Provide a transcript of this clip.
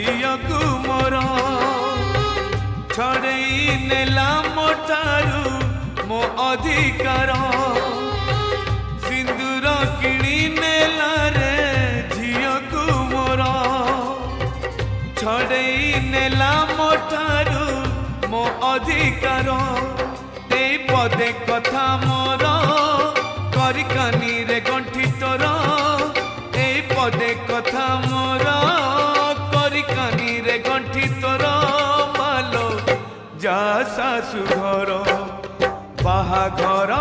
झियकु मोर छड़ई नेला मो ठारू मो अधिकार सिंदूर किणी नेला रे झियकु मोर छड़ई नेला मो ठारू मो अधिकार ए पदे कथा मोर करिकानी रे गंठी तोर ए पदे कथा मोर करिकानी रे गंठी तोर मालो जा सासु घर बाहाघर